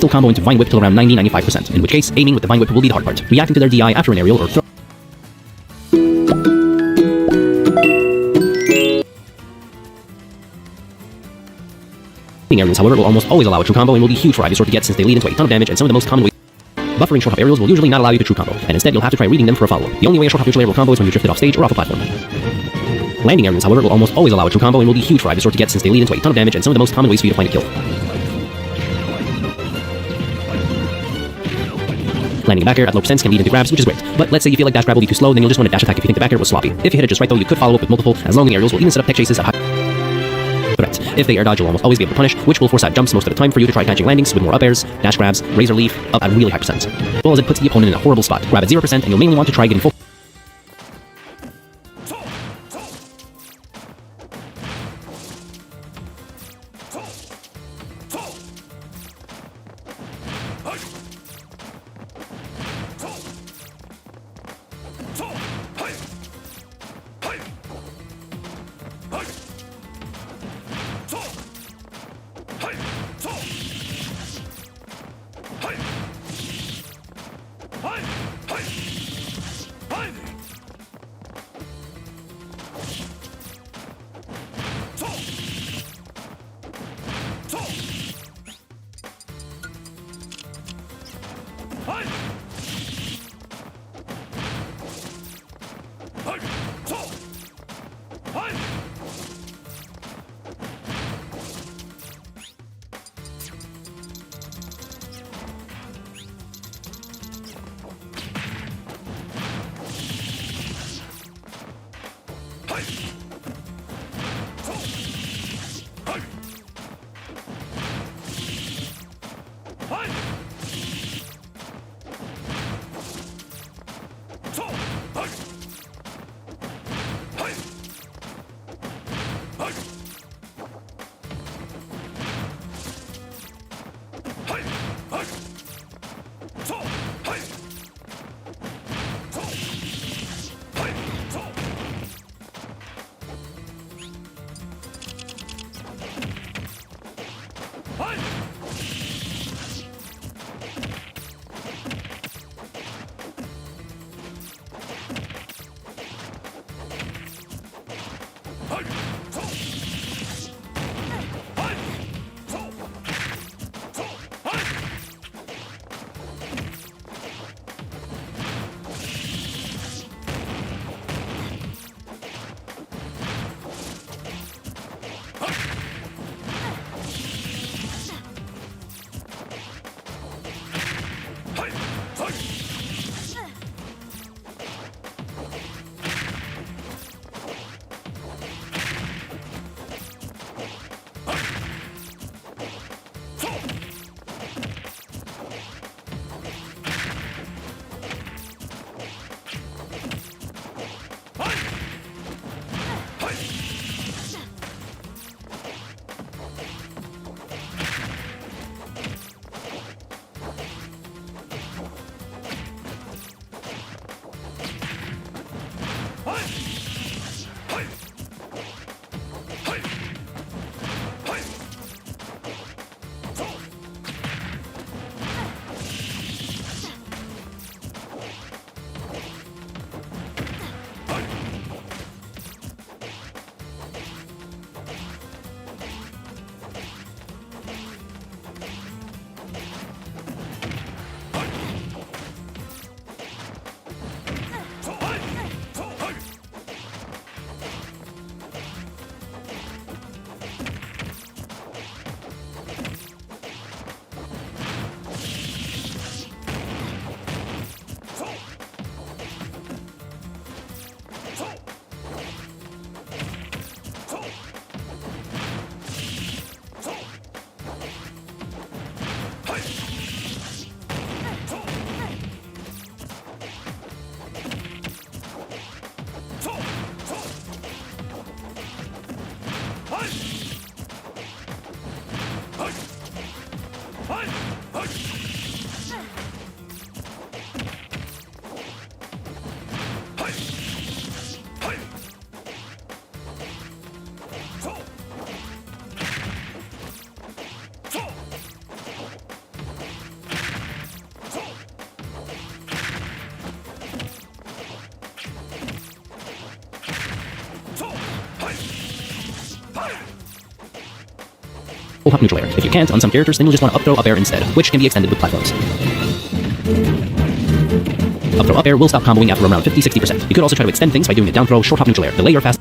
Still combo into Vine Whip till around 90-95%, in which case, aiming with the Vine Whip will be the hard part. Reacting to their DI after an aerial or throw. Aerials, however, will almost always allow a true combo and will be huge for Ivysaur to get since they lead into a ton of damage and some of the most common ways. Buffering short hop aerials will usually not allow you to true combo, and instead you'll have to try reading them for a follow-up. The only way a short hop neutral air will combo is when you're drifted off stage or off a platform. Landing aerials, however, will almost always allow a true combo and will be huge for Ivysaur to get since they lead into a ton of damage and some of the most common ways for you to find a kill. Landing a back air at low percents can lead into grabs, which is great. But let's say you feel like dash grab will be too slow, then you'll just want to dash attack if you think the back air was sloppy. If you hit it just right though, you could follow up with multiple, as long as aerials will even set up tech chases at high threats. If they air dodge, you'll almost always be able to punish, which will force out jumps most of the time for you to try catching landings with more up airs, dash grabs, razor leaf, up at really high percent. As well as it puts the opponent in a horrible spot. Grab at 0% and you'll mainly want to try getting full. full hop neutral air. If you can't, on some characters, then you'll just want to up throw up air instead, which can be extended with platforms. Up throw up air will stop comboing after around 50-60%. You could also try to extend things by doing a down throw, short hop neutral air, delay your fast.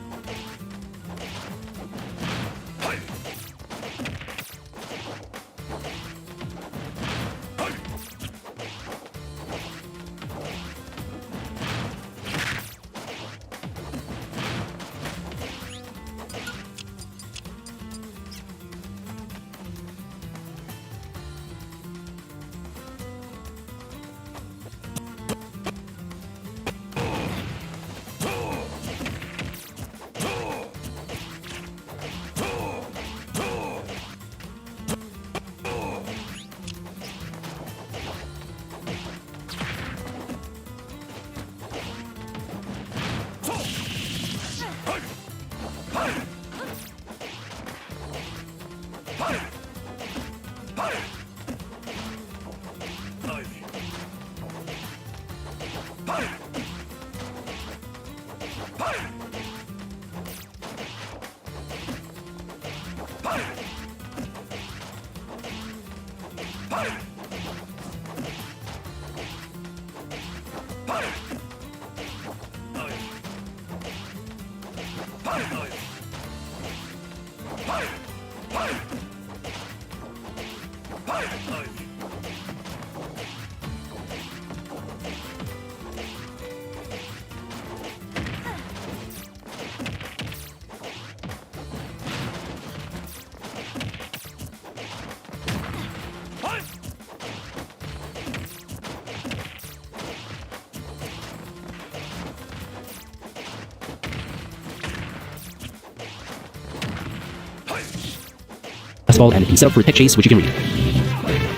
Ball and set up for a tech chase, which you can read.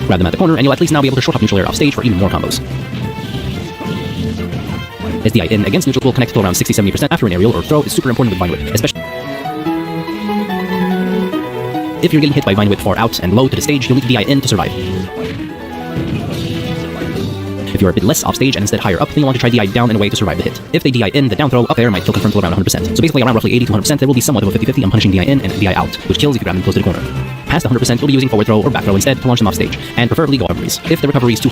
Grab them at the corner, and you'll at least now be able to short hop neutral air off stage for even more combos. SDI in against neutral will connect to around 60-70% after an aerial or throw is super important with Vine Whip, especially if you're getting hit by Vine Whip far out and low to the stage, you'll need to DI in to survive. If you're a bit less off stage and instead higher up, then you'll want to try DI down and away to survive the hit. If they DI in, the down throw up air might kill confirmed to around 100%. So basically around roughly 80-100%, there will be somewhat of a 50-50 on punishing DI in and DI out, which kills if you grab them close to the corner. Past the 100%, you'll be using forward throw or back throw instead to launch them off stage, and preferably go recoveries. If the recovery is too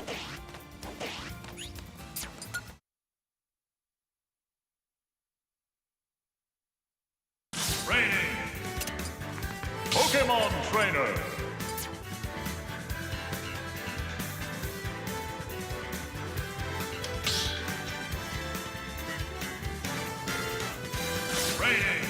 Training. Pokemon Trainer. Training.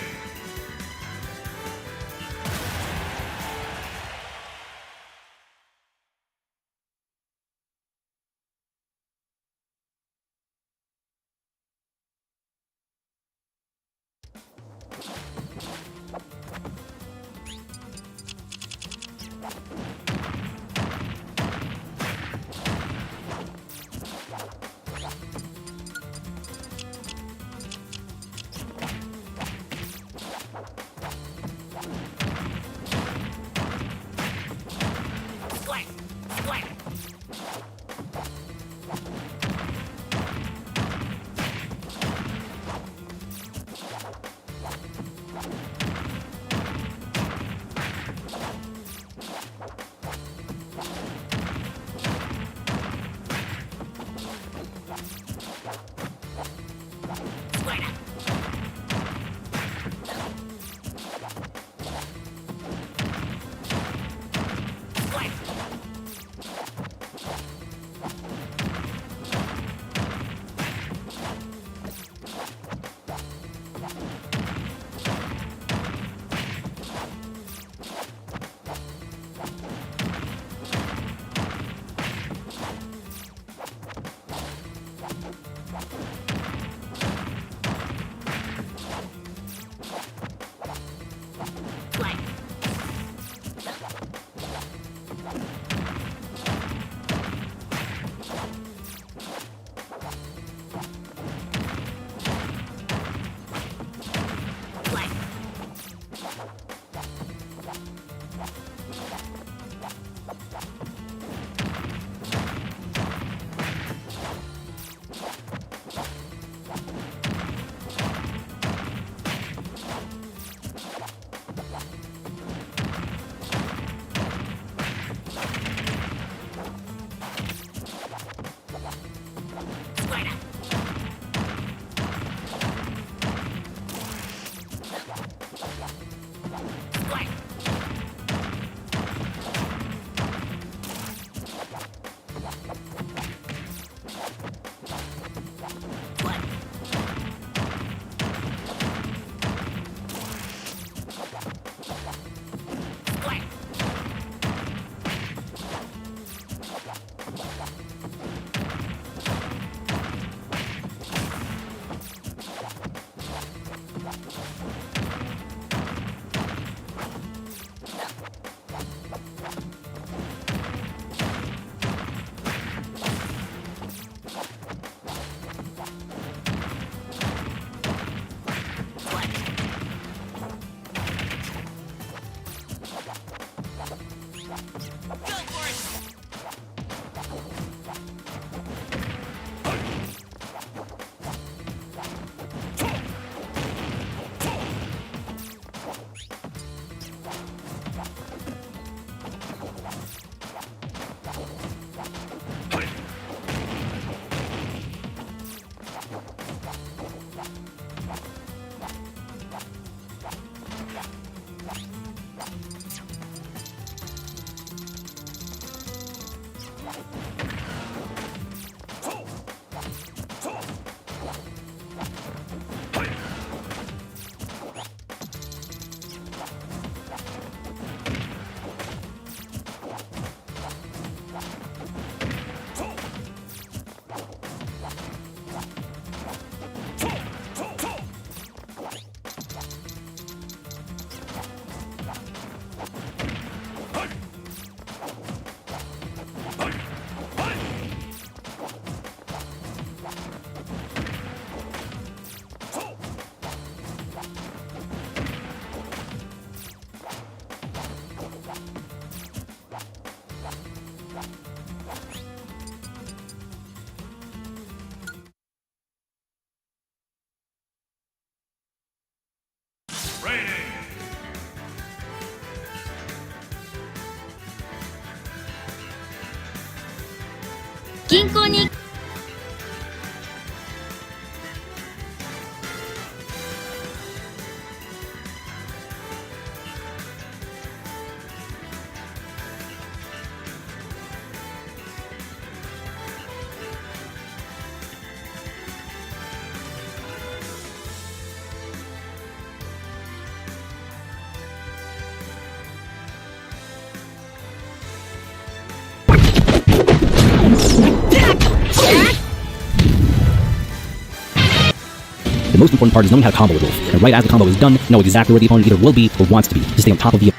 銀行にThe most important part is knowing how to combo with Wolf, and right as the combo is done, know exactly where the opponent either will be or wants to be, to stay on top of the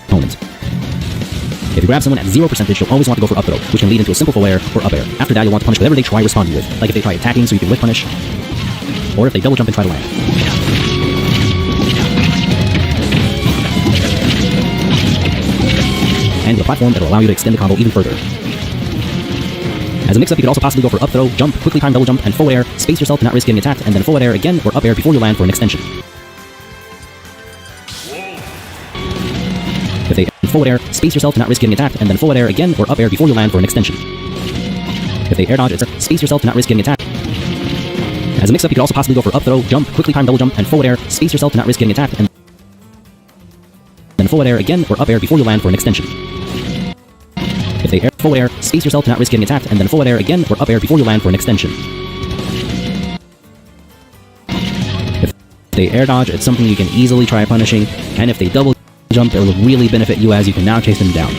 opponent. If you grab someone at 0%, you'll always want to go for up throw, which can lead into a simple full air or up air. After that, you'll want to punish whatever they try responding with, like if they try attacking so you can whiff punish, or if they double jump and try to land. And the platform that will allow you to extend the combo even further. As a mix-up, you could also possibly go for up throw, jump, quickly time double jump, and forward air, space yourself to not risk getting attacked, and then forward air again or up air before you land for an extension. If they forward air, space yourself to not risk getting attacked, and then forward air again or up air before you land for an extension. If they air dodge, space yourself to not risk getting attacked. As a mix-up, you could also possibly go for up throw, jump, quickly time double jump, and forward air, space yourself to not risk getting attacked, and then forward air again or up air before you land for an extension. If they air forward air, space yourself to not risk getting attacked, and then forward air again or up air before you land for an extension. If they air dodge, it's something you can easily try punishing, and if they double jump, it will really benefit you as you can now chase them down.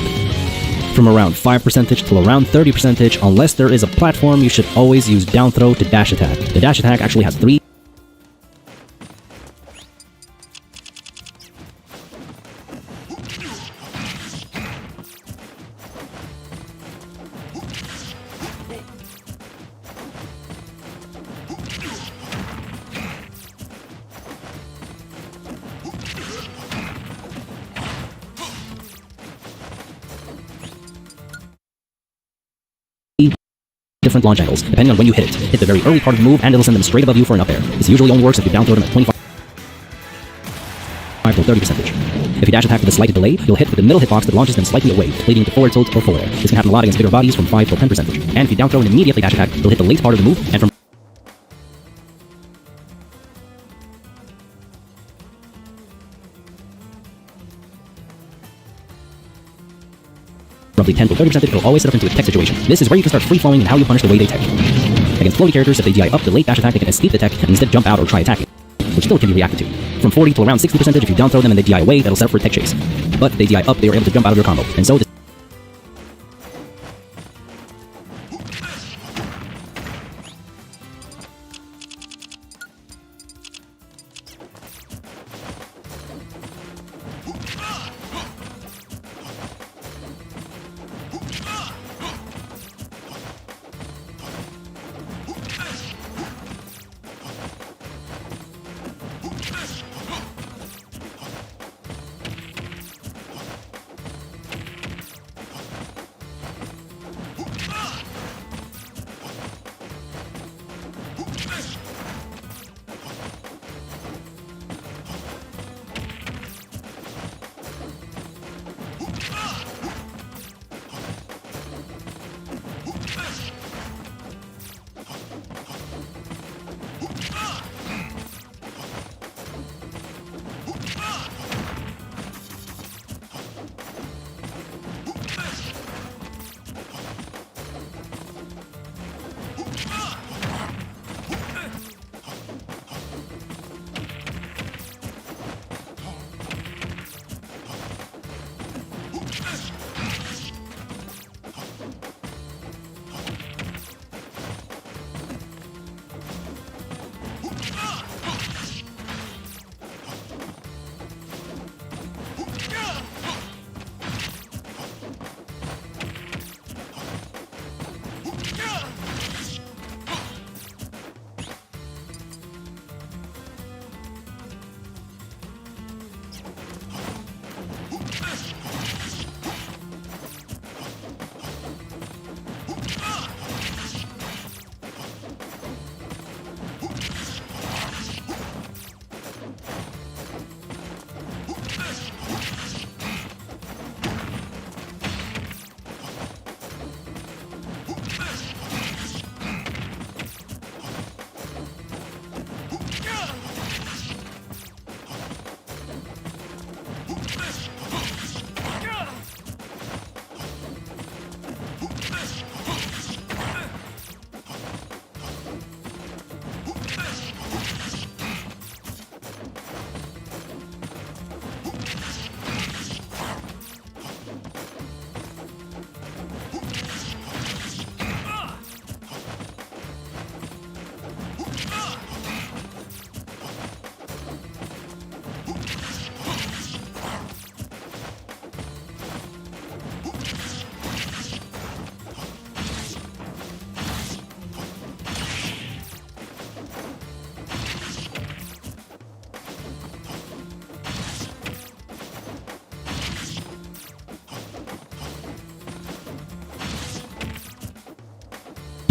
From around 5% to around 30%, unless there is a platform, you should always use down throw to dash attack. The dash attack actually has 3 different launch angles, depending on when you hit it. Hit the very early part of the move, and it'll send them straight above you for an up air. This usually only works if you down throw them at 25 to 30%. If you dash attack with a slight delay, you'll hit with the middle hitbox that launches them slightly away, leading to forward tilt or forward air. This can happen a lot against bigger bodies from 5 to 10%. And if you down throw and immediately dash attack, you'll hit the late part of the move, and from roughly 10 to 30%, it'll always set up into a tech situation. This is where you can start free-flowing and how you punish the way they tech. Against floaty characters, if they DI up the late dash attack, they can escape the tech and instead jump out or try attacking, which still can be reacted to. From 40 to around 60%, if you down throw them and they DI away, that'll set up for a tech chase. But if they DI up, they are able to jump out of your combo, and so this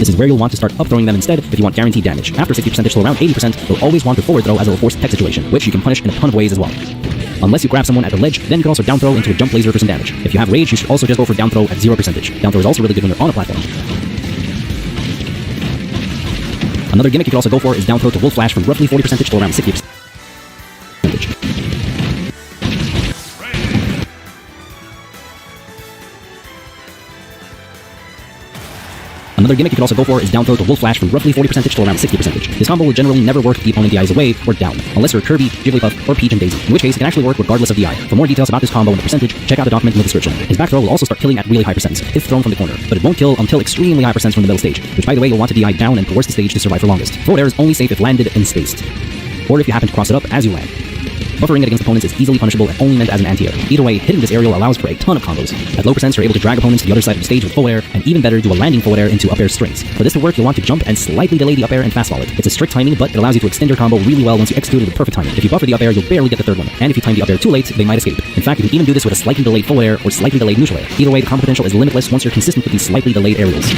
This is where you'll want to start up throwing them instead if you want guaranteed damage. After 60% till around 80%, you'll always want to forward throw as a forced tech situation, which you can punish in a ton of ways as well. Unless you grab someone at the ledge, then you can also down throw into a jump laser for some damage. If you have rage, you should also just go for down throw at 0%. Down throw is also really good when you're on a platform. Another gimmick you can also go for is down throw to wolf flash from roughly 40% to around 60%. Another gimmick you can also go for is down throw to wolf flash from roughly 40% to around 60%. This combo will generally never work if the opponent DIs away or down, unless you're Kirby, Jigglypuff, or Peach and Daisy, in which case it can actually work regardless of DI. For more details about this combo and the percentage, check out the document in the description. His back throw will also start killing at really high percents if thrown from the corner, but it won't kill until extremely high percents from the middle stage, which by the way you'll want to DI down and towards the stage to survive for longest. Forward air is only safe if landed and spaced, or if you happen to cross it up as you land. Buffering it against opponents is easily punishable and only meant as an anti-air. Either way, hitting this aerial allows for a ton of combos. At low percents, you're able to drag opponents to the other side of the stage with forward air, and even better, do a landing forward air into up air strings. For this to work, you'll want to jump and slightly delay the up air and fastball it. It's a strict timing, but it allows you to extend your combo really well once you execute it with perfect timing. If you buffer the up air, you'll barely get the third one, and if you time the up air too late, they might escape. In fact, you can even do this with a slightly delayed forward air or slightly delayed neutral air. Either way, the combo potential is limitless once you're consistent with these slightly delayed aerials.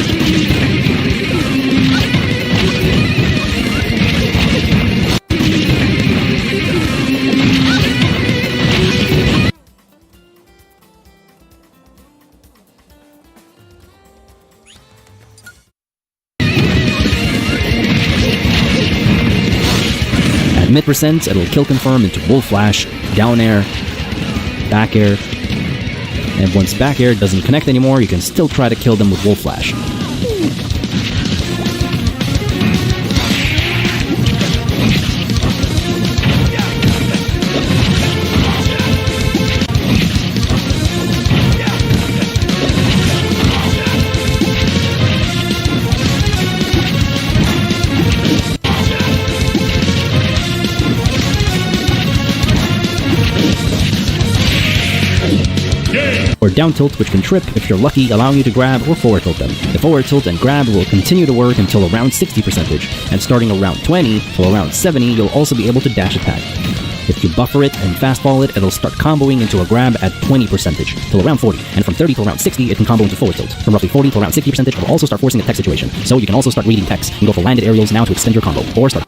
Mid percent, it'll kill confirm into wolf flash, down air, back air, and once back air doesn't connect anymore, you can still try to kill them with wolf flash. Or down tilt, which can trip if you're lucky, allowing you to grab or forward tilt them. The forward tilt and grab will continue to work until around 60%, and starting around 20 till around 70, you'll also be able to dash attack. If you buffer it and fastball it, it'll start comboing into a grab at 20% till around 40, and from 30 till around 60, it can combo into forward tilt. From roughly 40 till around 60%, it'll also start forcing a tech situation, so you can also start reading techs and go for landed aerials now to extend your combo, or start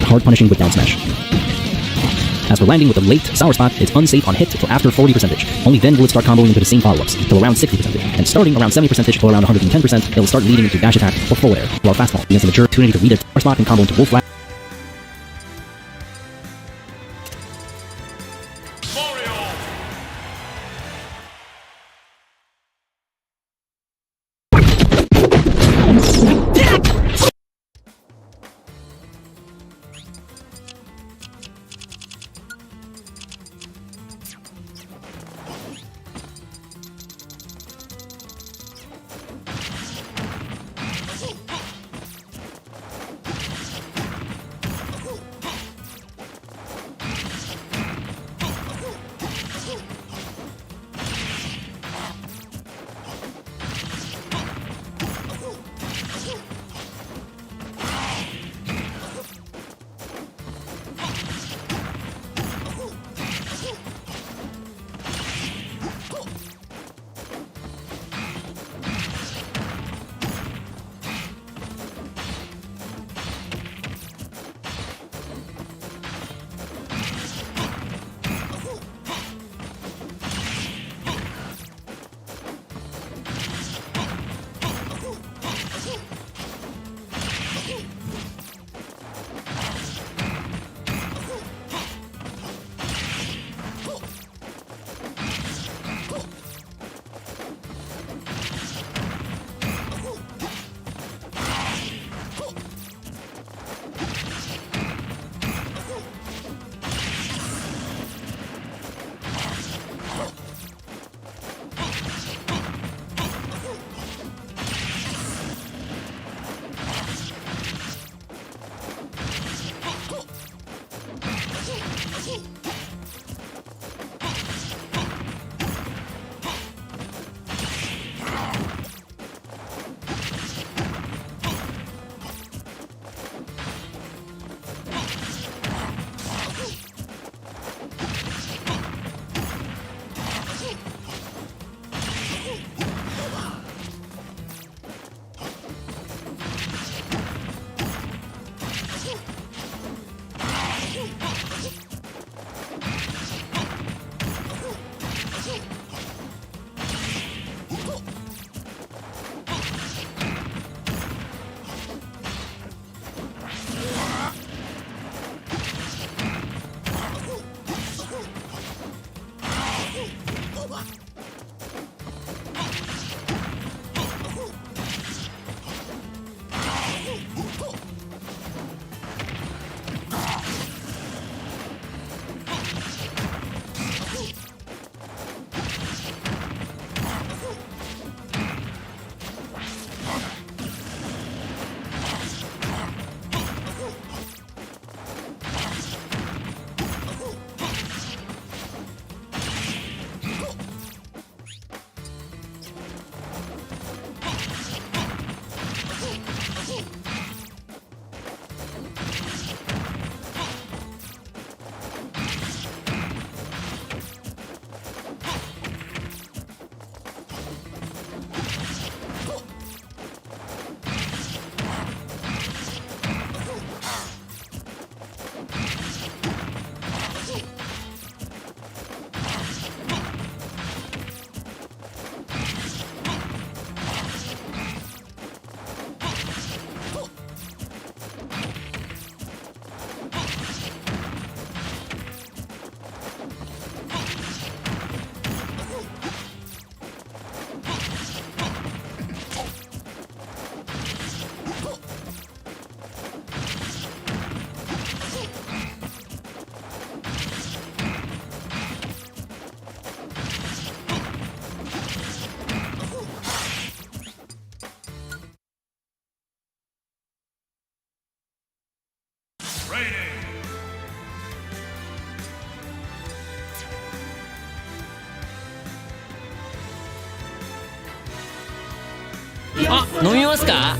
hard punishing with down smash. As for landing with a late sour spot, it's unsafe on hit till after 40%. Only then will it start comboing into the same follow-ups, till around 60%. And starting around 70% till around 110%, it will start leading into dash attack or full air, while fastball begins the mature opportunity to read its sour spot and combo into wolf flat.あ、飲みますか？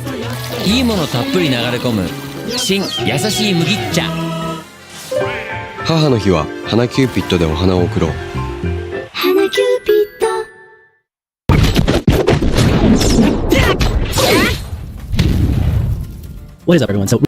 いいものたっぷり流れ込む新優しい麦茶。母の日は花キューピッドでお花を贈ろう。花キューピッド。What is up, everyone? So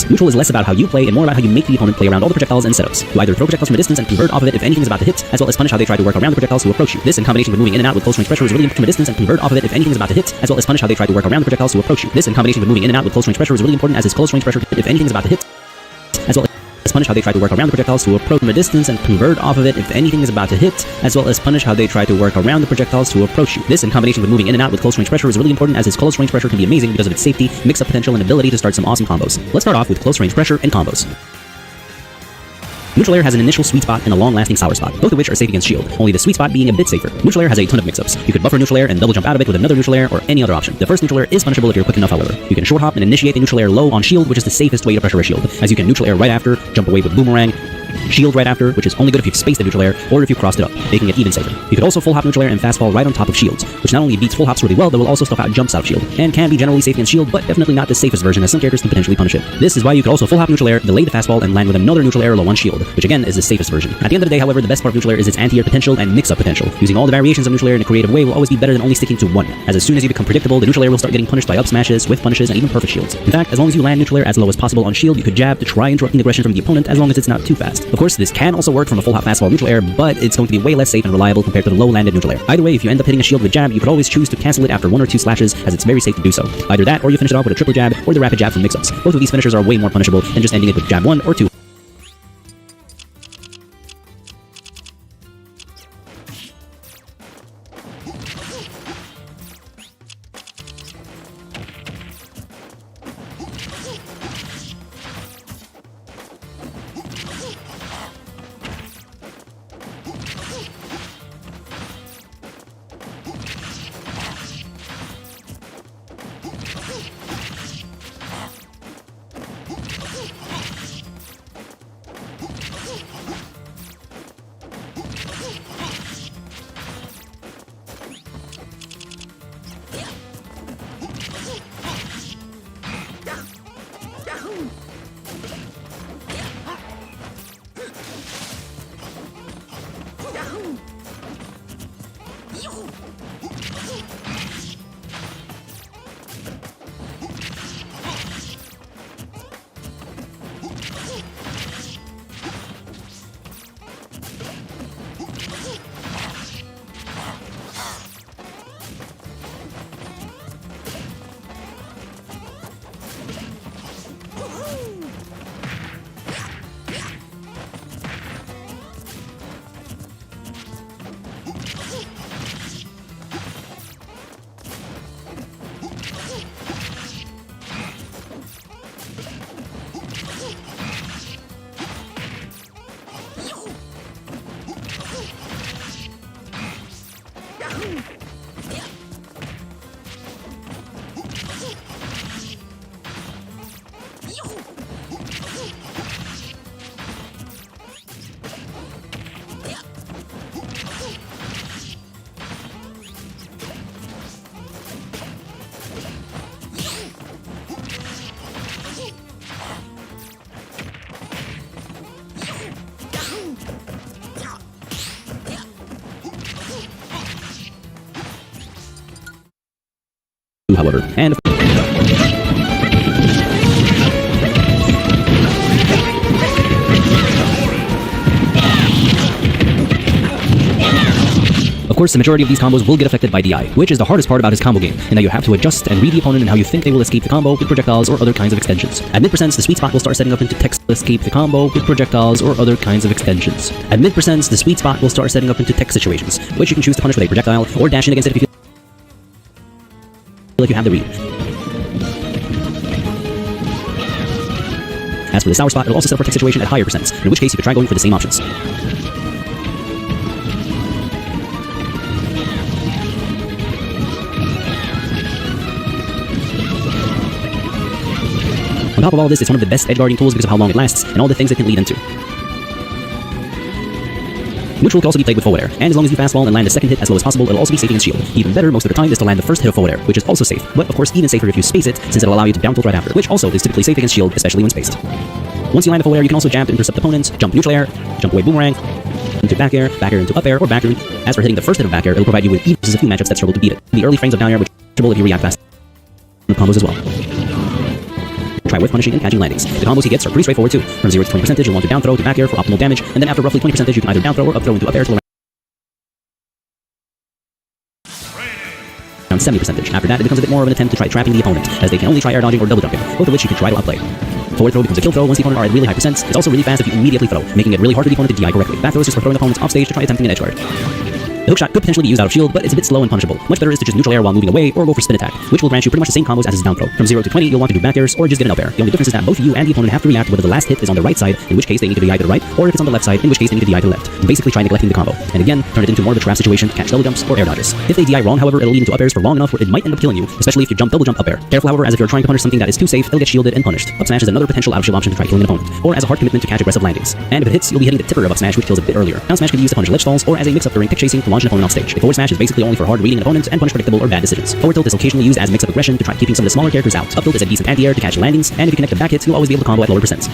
Neutral is less about how you play and more about how you make the opponent play around all the projectiles and setups. You either throw projectiles from a distance and convert off of it if anything is about to hit, as well as punish how they try to work around the projectiles to approach you. This, in combination with moving in and out with close range pressure, is really important from a distance and convert off of it if anything is about to hit, as well as punish how they try to work around the projectiles to approach you. This, in combination with moving in and out with close range pressure, is really important as is close range pressure if anything is about to hit, as well as punish how they try to work around the projectiles to approach from a distance and convert off of it if anything is about to hit, as well as punish how they try to work around the projectiles to approach you. This, in combination with moving in and out with close range pressure, is really important as its close range pressure can be amazing because of its safety, mix-up potential, and ability to start some awesome combos. Let's start off with close range pressure and combos. Neutral air has an initial sweet spot and a long-lasting sour spot, both of which are safe against shield, only the sweet spot being a bit safer. Neutral air has a ton of mix-ups. You could buffer neutral air and double jump out of it with another neutral air or any other option. The first neutral air is punishable if you're quick enough, however. You can short hop and initiate the neutral air low on shield, which is the safest way to pressure a shield, as you can neutral air right after, jump away with boomerang, shield right after, which is only good if you've spaced the neutral air or if you've crossed it up, making it even safer. You could also full hop neutral air and fast fall right on top of shields, which not only beats full hops really well, but will also stuff out jumps out of shield, and can be generally safe against shield, but definitely not the safest version as some characters can potentially punish it. This is why you could also full hop neutral air, delay the fast fall, and land with another neutral air low on shield, which again is the safest version. At the end of the day, however, the best part of neutral air is its anti-air potential and mix-up potential. Using all the variations of neutral air in a creative way will always be better than only sticking to one, as soon as you become predictable, the neutral air will start getting punished by up smashes, swift punishes, and even perfect shields. In fact, as long as you land neutral air as low as possible on shield, you could jab to try interrupting aggression from the opponent as long as it's not too fast. Of course, this can also work from a full hop fast fall neutral air, but it's going to be way less safe and reliable compared to the low landed neutral air. Either way, if you end up hitting a shield with jab, you could always choose to cancel it after 1 or 2 slashes, as it's very safe to do so. Either that, or you finish it off with a triple jab, or the rapid jab from mix-ups. Both of these finishers are way more punishable than just ending it with jab 1 or 2. However, and of course, the majority of these combos will get affected by DI, which is the hardest part about his combo game, and that you have to adjust and read the opponent and how you think they will escape the combo with projectiles or other kinds of extensions. At mid-percents, the sweet spot will start setting up into text escape the combo with projectiles or other kinds of extensions. At mid-percents, the sweet spot will start setting up into text situations, which you can choose to punish with a projectile or dash in against it if you feel like you have the read. As for the sour spot, it will also set up for text situation at higher percents, in which case you could try going for the same options. On top of all this, it's one of the best edgeguarding tools because of how long it lasts and all the things it can lead into. Neutral can also be played with forward air, and as long as you fast fall and land a second hit as low as possible, it'll also be safe against shield. Even better most of the time is to land the first hit of forward air, which is also safe, but of course even safer if you space it, since it'll allow you to down tilt right after, which also is typically safe against shield, especially when spaced. Once you land the forward air, you can also jab to intercept opponents, jump neutral air, jump away boomerang, into back air into up air, or back air. As for hitting the first hit of back air, it'll provide you with a few matchups that struggle to beat it. The early frames of down air, which if you react fast, combos as well. Try with punishing and catching landings. The combos he gets are pretty straightforward too. From 0 to 20%, you'll want to down throw to back air for optimal damage, and then after roughly 20%, you can either down throw or up throw into up air to around 70%. After that, it becomes a bit more of an attempt to try trapping the opponent, as they can only try air dodging or double jumping, both of which you can try to outplay. Forward throw becomes a kill throw once the opponent are at really high percents. It's also really fast if you immediately throw, making it really hard for the opponent to DI correctly. Back throw is just for throwing opponents off stage to try attempting an edge guard. The hookshot could potentially be used out of shield, but it's a bit slow and punishable. Much better is to just neutral air while moving away, or go for spin attack, which will grant you pretty much the same combos as his down throw. From 0 to 20, you'll want to do back airs, or just get an up air. The only difference is that both you and the opponent have to react whether the last hit is on the right side, in which case they need to DI to the right, or if it's on the left side, in which case they need to DI to the left. Basically try neglecting the combo. And again, turn it into more of a trap situation to catch double jumps or air dodges. If they DI wrong, however, it'll lead into up airs for long enough where it might end up killing you, especially if you double jump up air. Careful, however, as if you're trying to punish something that is too safe, it'll get shielded and punished. Up smash is another potential out of shield option to try killing an opponent, or as a hard commitment to catch aggressive landings. And if it hits, you'll be hitting the tipper of up smash, which kills a bit earlier. Down smash can be used to punish ledge stalls, or as a mix-up during pick chasing to launch an opponent off stage. The forward smash is basically only for hard reading an opponent and punish predictable or bad decisions. Forward tilt is occasionally used as mix-up aggression to try keeping some of the smaller characters out. Up tilt is a decent anti-air to catch landings, and if you connect the back hits, you'll always be able to combo at lower percents.